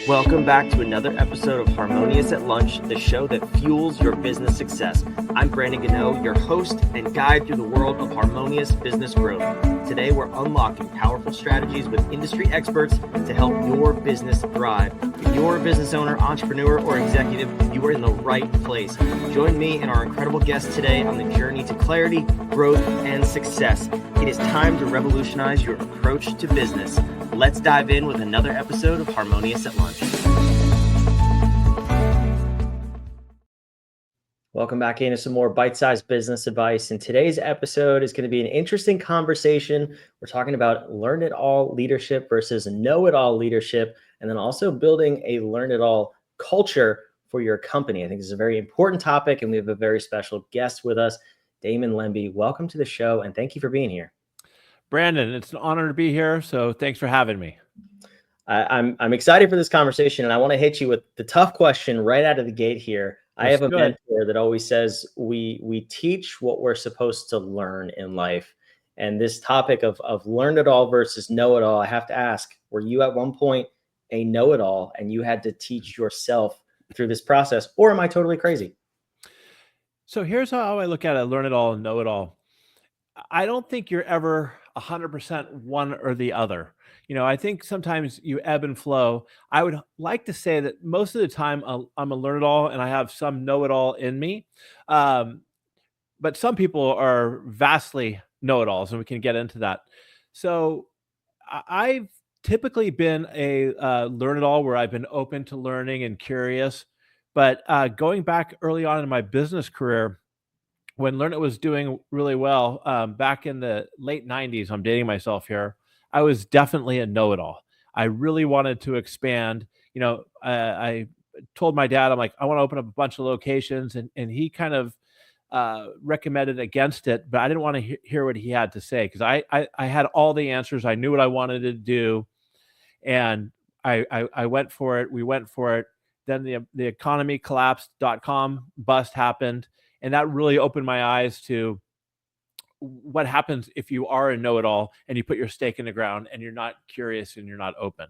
Welcome back to another episode of Harmonious at Lunch, the show that fuels your business success. I'm Brandon Gano, your host and guide through the world of harmonious business growth. Today, we're unlocking powerful strategies with industry experts to help your business thrive. If you're a business owner, entrepreneur, or executive, you are in the right place. Join me and our incredible guests today on the journey to clarity, growth, and success. It is time to revolutionize your approach to business. Let's dive in with another episode of Harmonious at Lunch. Welcome back into some more bite-sized business advice. And today's episode is going to be an interesting conversation. We're talking about learn-it-all leadership versus know-it-all leadership, and then also building a learn-it-all culture for your company. I think this is a very important topic, and we have a very special guest with us, Damon Lembi. Welcome to the show, and thank you for being here. Brandon, it's an honor to be here. So thanks for having me. I'm excited for this conversation, and I want to hit you with the tough question right out of the gate here. I have a mentor that always says we teach what we're supposed to learn in life. And this topic of learn it all versus know it all, I have to ask, were you at one point a know it all and you had to teach yourself through this process, or am I totally crazy? So here's how I look at it, learn it all and know it all. I don't think you're ever 100% one or the other. I think sometimes you ebb and flow. I would like to say that most of the time I'm a learn it all and I have some know it all in me. But some people are vastly know it alls, and we can get into that. So I've typically been a learn it all where I've been open to learning and curious. But going back early on in my business career, when Learnit was doing really well, back in the late 90s, I'm dating myself here, I was definitely a know-it-all. I really wanted to expand. I told my dad, I'm like, I want to open up a bunch of locations, and he kind of recommended against it, but I didn't want to hear what he had to say because I had all the answers. I knew what I wanted to do, and I went for it. We went for it. Then the economy collapsed, .com bust happened. And that really opened my eyes to what happens if you are a know-it-all and you put your stake in the ground and you're not curious and you're not open.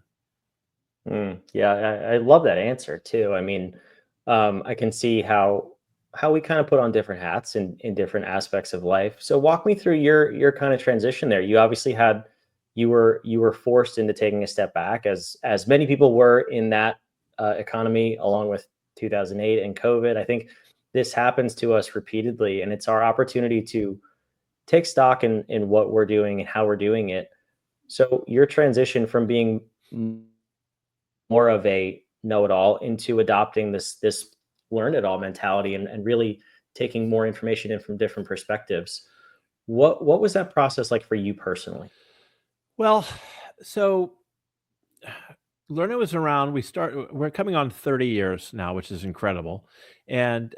Yeah, I love that answer too. I mean, I can see how we kind of put on different hats in different aspects of life. So walk me through your kind of transition there. You obviously you were forced into taking a step back, as many people were in that economy, along with 2008 and COVID. I think this happens to us repeatedly, and it's our opportunity to take stock in what we're doing and how we're doing it. So your transition from being more of a know-it-all into adopting this learn-it-all mentality and really taking more information in from different perspectives. What was that process like for you personally? Well, so Learnit was around. We're coming on 30 years now, which is incredible. And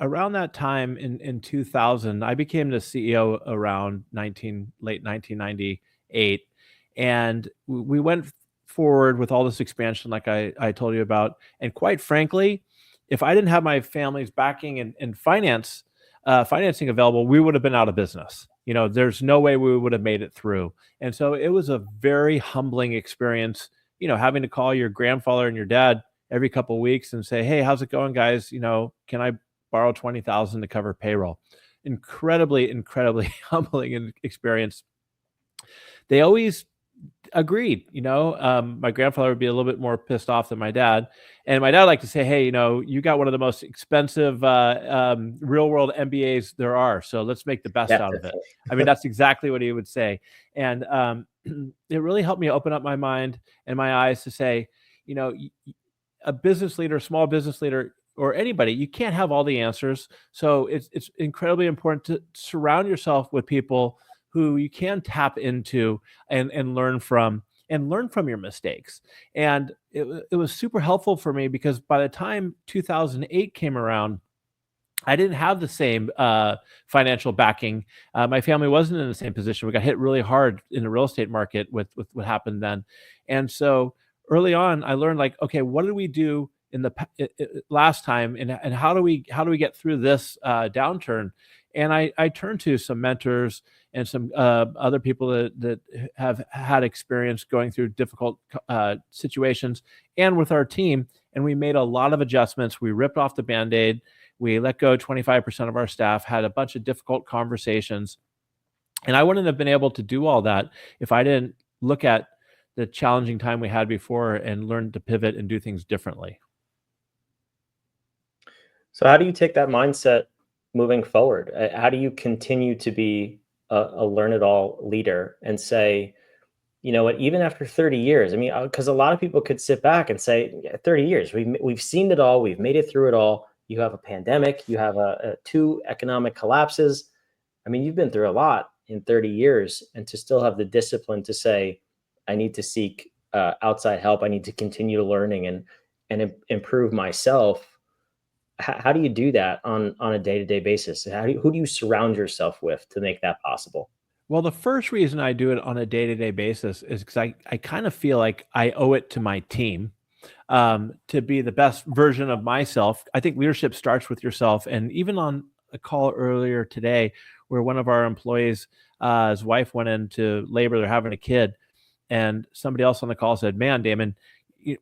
around that time in 2000, I became the CEO around late 1998. And we went forward with all this expansion, like I told you about. And quite frankly, if I didn't have my family's backing and financing available, we would have been out of business. There's no way we would have made it through. And so it was a very humbling experience, having to call your grandfather and your dad every couple of weeks and say, hey, how's it going, guys? Can I borrow $20,000 to cover payroll? Incredibly, incredibly humbling experience. They always agreed. My grandfather would be a little bit more pissed off than my dad. And my dad liked to say, hey, you got one of the most expensive real world MBAs there are. So let's make the best out of it. I mean, that's exactly what he would say. And it really helped me open up my mind and my eyes to say, a business leader, small business leader, or anybody, you can't have all the answers. So it's incredibly important to surround yourself with people who you can tap into and learn from your mistakes. And it was super helpful for me because by the time 2008 came around, I didn't have the same financial backing. My family wasn't in the same position. We got hit really hard in the real estate market with what happened then. And so early on, I learned okay, what did we do in the last time, and how do we get through this downturn? And I turned to some mentors and some other people that have had experience going through difficult situations, and with our team. And we made a lot of adjustments. We ripped off the Band-Aid. We let go 25% of our staff, had a bunch of difficult conversations. And I wouldn't have been able to do all that if I didn't look at the challenging time we had before and learn to pivot and do things differently. So how do you take that mindset moving forward? How do you continue to be a learn it all leader and say, you know what, even after 30 years, I mean, because a lot of people could sit back and say, "Yeah, 30 years, we've seen it all, we've made it through it all. You have a pandemic, you have two economic collapses. I mean, you've been through a lot in 30 years, and to still have the discipline to say, I need to seek outside help. I need to continue learning and improve myself. How do you do that on a day to day basis? Who do you surround yourself with to make that possible? Well, the first reason I do it on a day-to-day basis is because I kind of feel like I owe it to my team to be the best version of myself. I think leadership starts with yourself. And even on a call earlier today, where one of our employees, his wife went into labor, they're having a kid, and somebody else on the call said, "Man, Damon,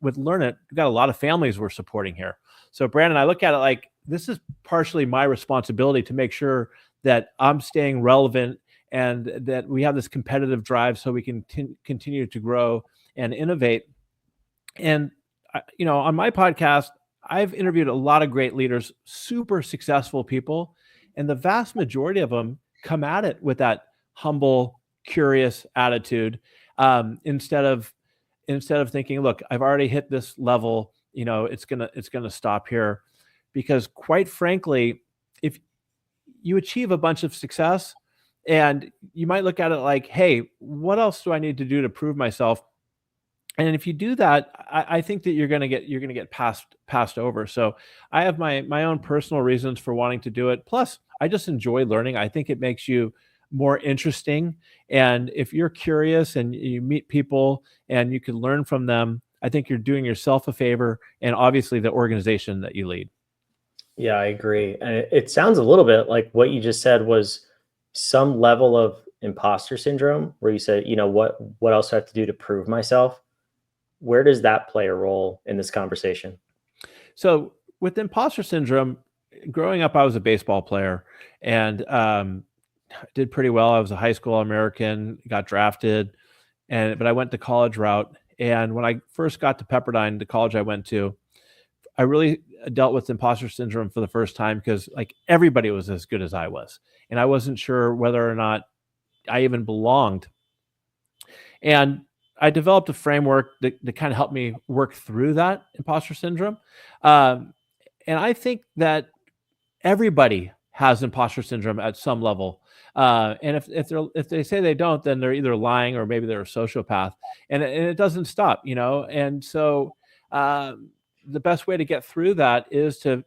with Learnit, we've got a lot of families we're supporting here." So, Brandon, I look at it like this is partially my responsibility to make sure that I'm staying relevant and that we have this competitive drive so we can continue to grow and innovate. And on my podcast, I've interviewed a lot of great leaders, super successful people, and the vast majority of them come at it with that humble, curious attitude, instead of thinking, "Look, I've already hit this level. It's gonna stop here," because quite frankly, if you achieve a bunch of success, and you might look at it like, "Hey, what else do I need to do to prove myself?" And if you do that, I think that you're gonna get passed over. So I have my own personal reasons for wanting to do it. Plus, I just enjoy learning. I think it makes you more interesting. And if you're curious and you meet people and you can learn from them, I think you're doing yourself a favor and obviously the organization that you lead. Yeah, I agree. And it sounds a little bit like what you just said was some level of imposter syndrome, where you said, you know, what else do I have to do to prove myself? Where does that play a role in this conversation? So with imposter syndrome, growing up, I was a baseball player and did pretty well. I was a high school American, got drafted, but I went the college route. And when I first got to Pepperdine, the college I went to, I really dealt with imposter syndrome for the first time because like everybody was as good as I was, and I wasn't sure whether or not I even belonged. And I developed a framework that kind of helped me work through that imposter syndrome. Um, and I think that everybody has imposter syndrome at some level. And if they say they don't, then they're either lying or maybe they're a sociopath. And it doesn't stop, And so the best way to get through that is to,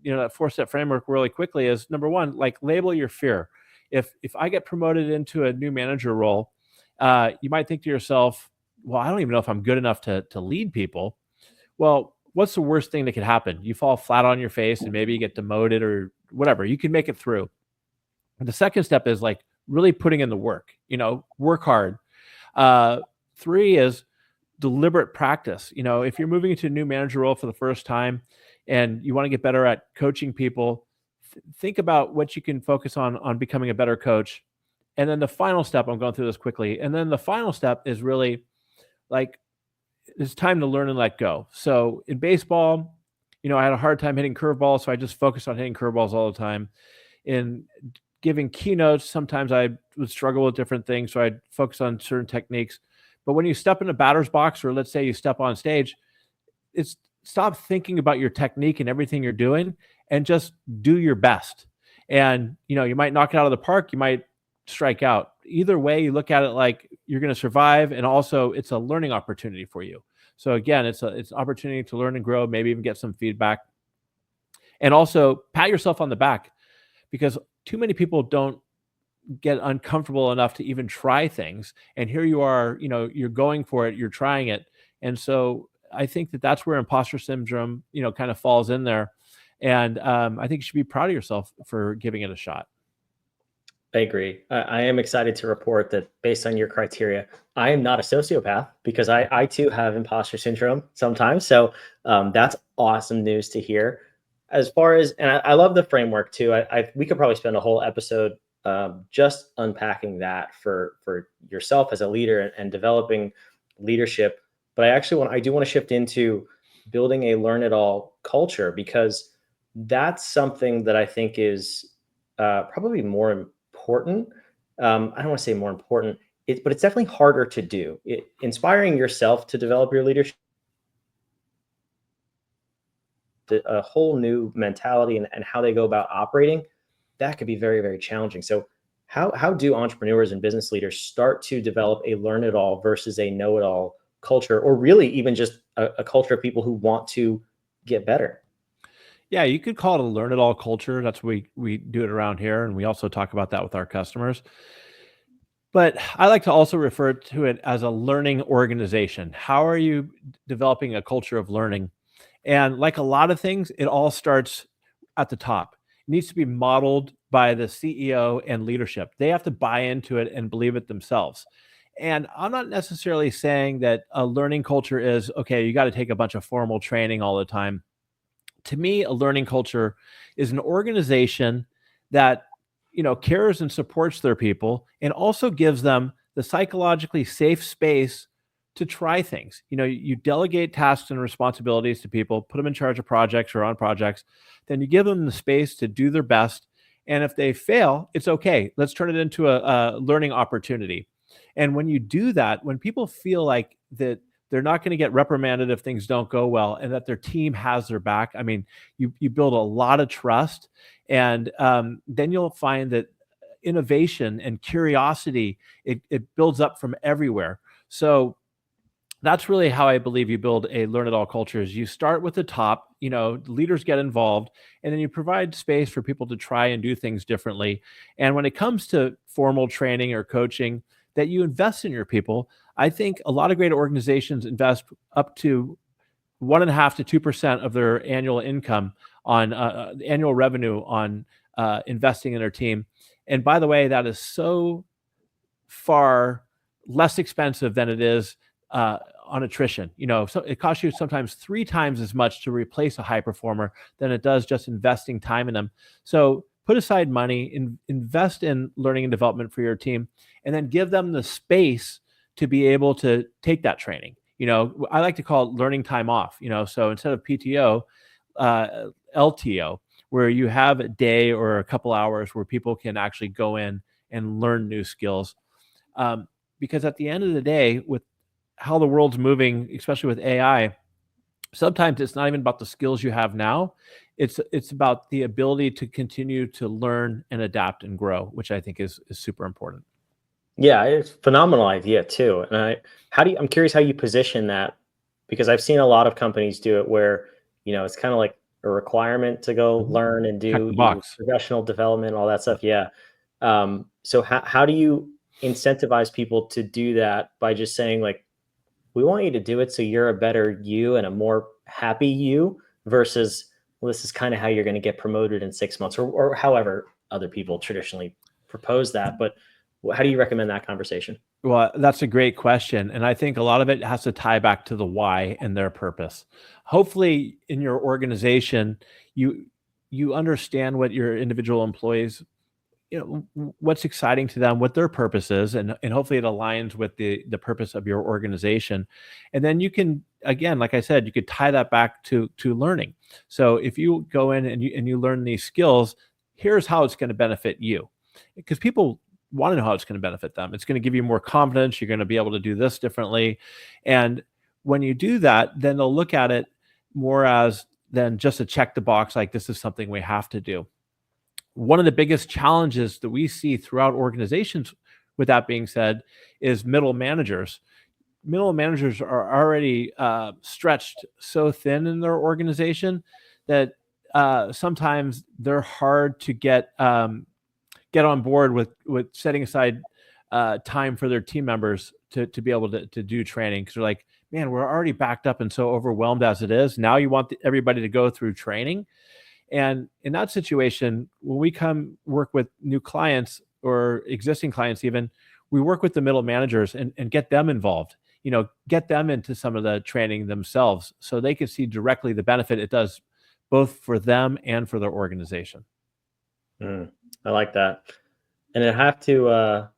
that 4-step framework really quickly is number one, like label your fear. If I get promoted into a new manager role, you might think to yourself, well, I don't even know if I'm good enough to lead people. Well, what's the worst thing that could happen? You fall flat on your face and maybe you get demoted or whatever. You can make it through. And the second step is like really putting in the work, work hard. 3 is deliberate practice. If you're moving into a new manager role for the first time and you want to get better at coaching people, think about what you can focus on becoming a better coach. And then the final step, I'm going through this quickly. And then the final step is really like it's time to learn and let go. So in baseball, I had a hard time hitting curveballs, so I just focused on hitting curveballs all the time. In giving keynotes, sometimes I would struggle with different things, so I'd focus on certain techniques. But when you step in a batter's box, or let's say you step on stage, it's stop thinking about your technique and everything you're doing, and just do your best. And you might knock it out of the park, you might strike out. Either way, you look at it like you're going to survive, and also it's a learning opportunity for you. So again, it's an opportunity to learn and grow, maybe even get some feedback, and also pat yourself on the back, because too many people don't get uncomfortable enough to even try things. And here you are, you're going for it, you're trying it. And so I think that that's where imposter syndrome, kind of falls in there. And I think you should be proud of yourself for giving it a shot. I agree. I am excited to report that based on your criteria, I am not a sociopath because I too have imposter syndrome sometimes. So that's awesome news to hear. As far as, and I love the framework too. We could probably spend a whole episode just unpacking that for yourself as a leader and developing leadership. But I do want to shift into building a learn it all culture because that's something that I think is probably more important. I don't want to say more important, but it's definitely harder to do. Inspiring yourself to develop your leadership, a whole new mentality and how they go about operating, that could be very, very challenging. So, how do entrepreneurs and business leaders start to develop a learn it all versus a know it all culture, or really even just a culture of people who want to get better? Yeah, you could call it a learn it all culture. That's what we do it around here, and we also talk about that with our customers. But I like to also refer to it as a learning organization. How are you developing a culture of learning? And like a lot of things, it all starts at the top. It needs to be modeled by the CEO and leadership. They have to buy into it and believe it themselves. And I'm not necessarily saying that a learning culture is okay, you got to take a bunch of formal training all the time. To me, a learning culture is an organization that cares and supports their people and also gives them the psychologically safe space to try things. You delegate tasks and responsibilities to people, put them in charge of projects or on projects, then you give them the space to do their best. And if they fail, it's okay. Let's turn it into a learning opportunity. And when you do that, when people feel like that they're not going to get reprimanded if things don't go well and that their team has their back, I mean, you build a lot of trust. And then you'll find that innovation and curiosity, it builds up from everywhere. So that's really how I believe you build a learn it all culture. Is you start with the top, leaders get involved, and then you provide space for people to try and do things differently. And when it comes to formal training or coaching, that you invest in your people. I think a lot of great organizations invest up to 1.5 to 2% of their annual income on annual revenue on investing in their team. And by the way, that is so far less expensive than it is on attrition. So it costs you sometimes 3 times as much to replace a high performer than it does just investing time in them. So put aside money, invest in learning and development for your team, and then give them the space to be able to take that training. I like to call it learning time off. So instead of PTO, LTO, where you have a day or a couple hours where people can actually go in and learn new skills. Because at the end of the day, with how the world's moving, especially with AI, sometimes it's not even about the skills you have now. It's about the ability to continue to learn and adapt and grow, which I think is super important. Yeah, it's a phenomenal idea too. And I'm curious how you position that because I've seen a lot of companies do it where, it's kind of like a requirement to go Mhm. learn and Check do the box. professional development, all that stuff. Yeah. So how do you incentivize people to do that by just saying like, we want you to do it so you're a better you and a more happy you versus, well, this is kind of how you're going to get promoted in 6 months or however other people traditionally propose that. But how do you recommend that conversation? Well, that's a great question. And I think a lot of it has to tie back to the why and their purpose. Hopefully in your organization, you understand what your individual employees, what's exciting to them, what their purpose is, and hopefully it aligns with the purpose of your organization. And then you can, again, like I said, you could tie that back to learning. So if you go in and you learn these skills, here's how it's going to benefit you. Because people want to know how it's going to benefit them. It's going to give you more confidence. You're going to be able to do this differently. And when you do that, then they'll look at it more as than just a check the box, like this is something we have to do. One of the biggest challenges that we see throughout organizations, with that being said, is middle managers. Middle managers are already stretched so thin in their organization that sometimes they're hard to get on board with setting aside time for their team members to be able to do training, because they're like, man, we're already backed up and so overwhelmed as it is. Now you want everybody to go through training. And in that situation, when we come work with new clients, or existing clients even, we work with the middle managers and get them involved, get them into some of the training themselves so they can see directly the benefit it does both for them and for their organization. I like that. And I have to,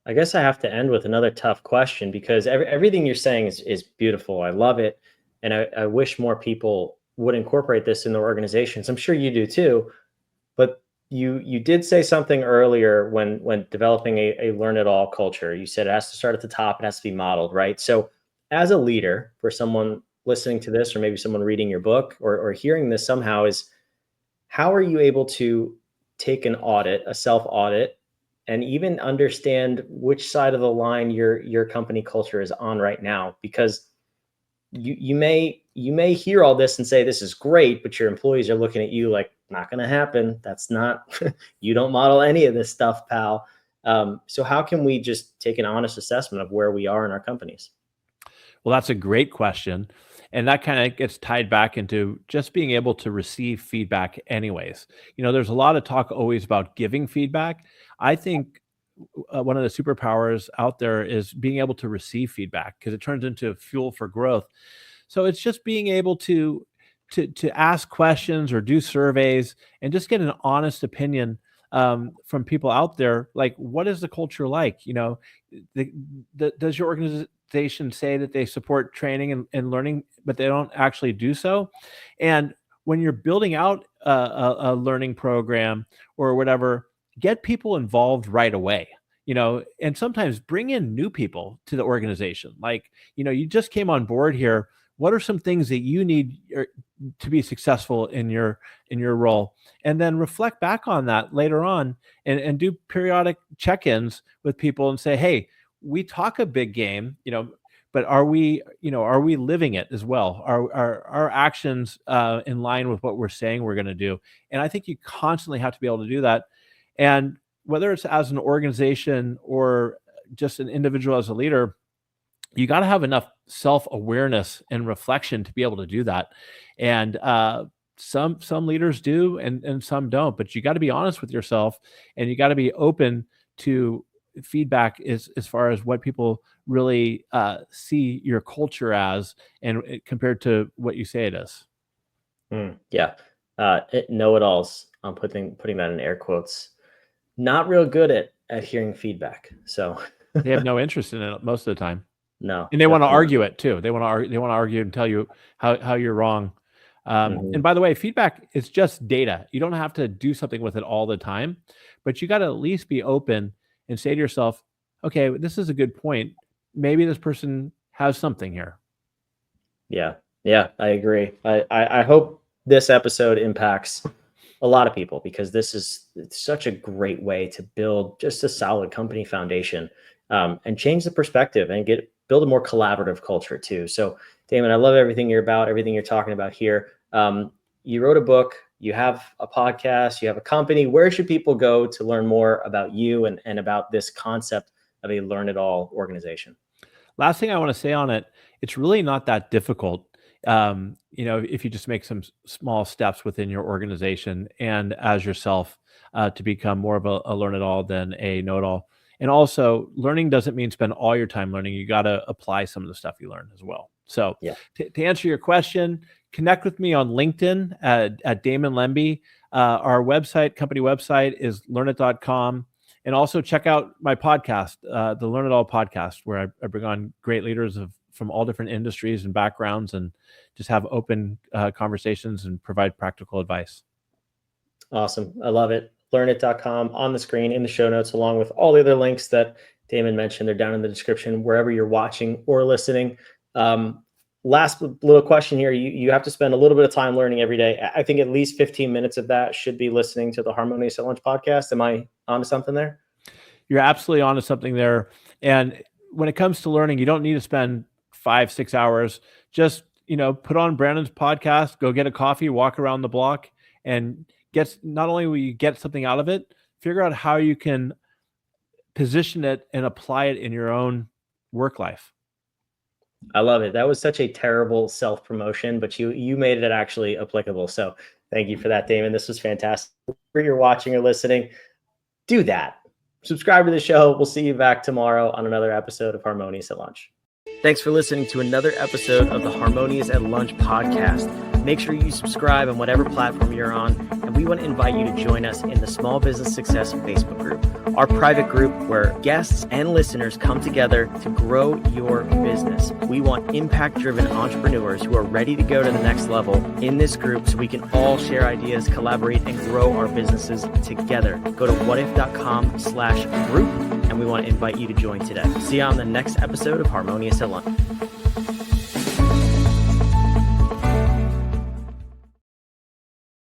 I guess I have to end with another tough question because everything you're saying is beautiful. I love it. And I wish more people would incorporate this in their organizations. I'm sure you do too. But you did say something earlier when developing a learn it all culture. You said it has to start at the top, it has to be modeled, right? So as a leader, for someone listening to this, or maybe someone reading your book or hearing this somehow, is how are you able to take an audit, a self audit, and even understand which side of the line your company culture is on right now? Because you may hear all this and say this is great, but your employees are looking at you like, not going to happen. That's not you don't model any of this stuff, pal. So how can we just take an honest assessment of where we are in our companies? Well, that's a great question. And that kind of gets tied back into just being able to receive feedback, anyways. There's a lot of talk always about giving feedback. I think one of the superpowers out there is being able to receive feedback because it turns into fuel for growth. So it's just being able to ask questions or do surveys and just get an honest opinion from people out there. Like, what is the culture like? The, does your organization say that they support training and learning, but they don't actually do so? And when you're building out a learning program or whatever, get people involved right away. And sometimes bring in new people to the organization. Like, you just came on board here. What are some things that you need to be successful in your role? And then reflect back on that later on and do periodic check-ins with people and say, hey, we talk a big game, but are we living it as well? Are our actions in line with what we're saying we're going to do? And I think you constantly have to be able to do that. And whether it's as an organization or just an individual as a leader, you got to have enough self-awareness and reflection to be able to do that. And some leaders do and some don't, but you got to be honest with yourself and you got to be open to feedback as far as what people really see your culture as and compared to what you say it is. Yeah. Know-it-alls. I'm putting that in air quotes. Not real good at hearing feedback. So They have no interest in it most of the time. no, And they want to definitely argue it too. They want to argue and tell you how you're wrong. not. And by the way, feedback is just data. You don't have to do something with it all the time, but you got to at least be open and say to yourself, okay, this is a good point. Maybe this person has something here. Yeah. Yeah, I agree. I hope this episode impacts a lot of people because it's such a great way to build just a solid company foundation, and change the perspective and build a more collaborative culture too. So, Damon, I love everything you're about, everything you're talking about here. You wrote a book, you have a podcast, you have a company. Where should people go to learn more about you and about this concept of a learn it all organization? Last thing I want to say on it, it's really not that difficult. If you just make some small steps within your organization and as yourself to become more of a learn it all than a know it all. And also, learning doesn't mean spend all your time learning. You got to apply some of the stuff you learn as well. So, Yeah. to answer your question, connect with me on LinkedIn at Damon Lembi. Our company website is learnit.com. And also check out my podcast, the Learn It All podcast, where I bring on great leaders from all different industries and backgrounds and just have open conversations and provide practical advice. Awesome. I love it. Learnit.com on the screen in the show notes, along with all the other links that Damon mentioned. They're down in the description, wherever you're watching or listening. Last little question here. You have to spend a little bit of time learning every day. I think at least 15 minutes of that should be listening to the Harmonious at Lunch podcast. Am I onto something there? You're absolutely onto something there. And when it comes to learning, you don't need to spend 5-6 hours. Just, put on Brandon's podcast, go get a coffee, walk around the block, and not only will you get something out of it, figure out how you can position it and apply it in your own work life. I love it. That was such a terrible self-promotion, but you made it actually applicable. So thank you for that, Damon. This was fantastic. Whether you're watching or listening, do that. subscribe to the show. We'll see you back tomorrow on another episode of Harmonious at Lunch. Thanks for listening to another episode of the Harmonious at Lunch podcast. Make sure you subscribe on whatever platform you're on, and we want to invite you to join us in the Small Business Success Facebook group, our private group where guests and listeners come together to grow your business. We want impact-driven entrepreneurs who are ready to go to the next level in this group so we can all share ideas, collaborate, and grow our businesses together. Go to whatif.com/group, and we want to invite you to join today. See you on the next episode of Harmonious at Lunch.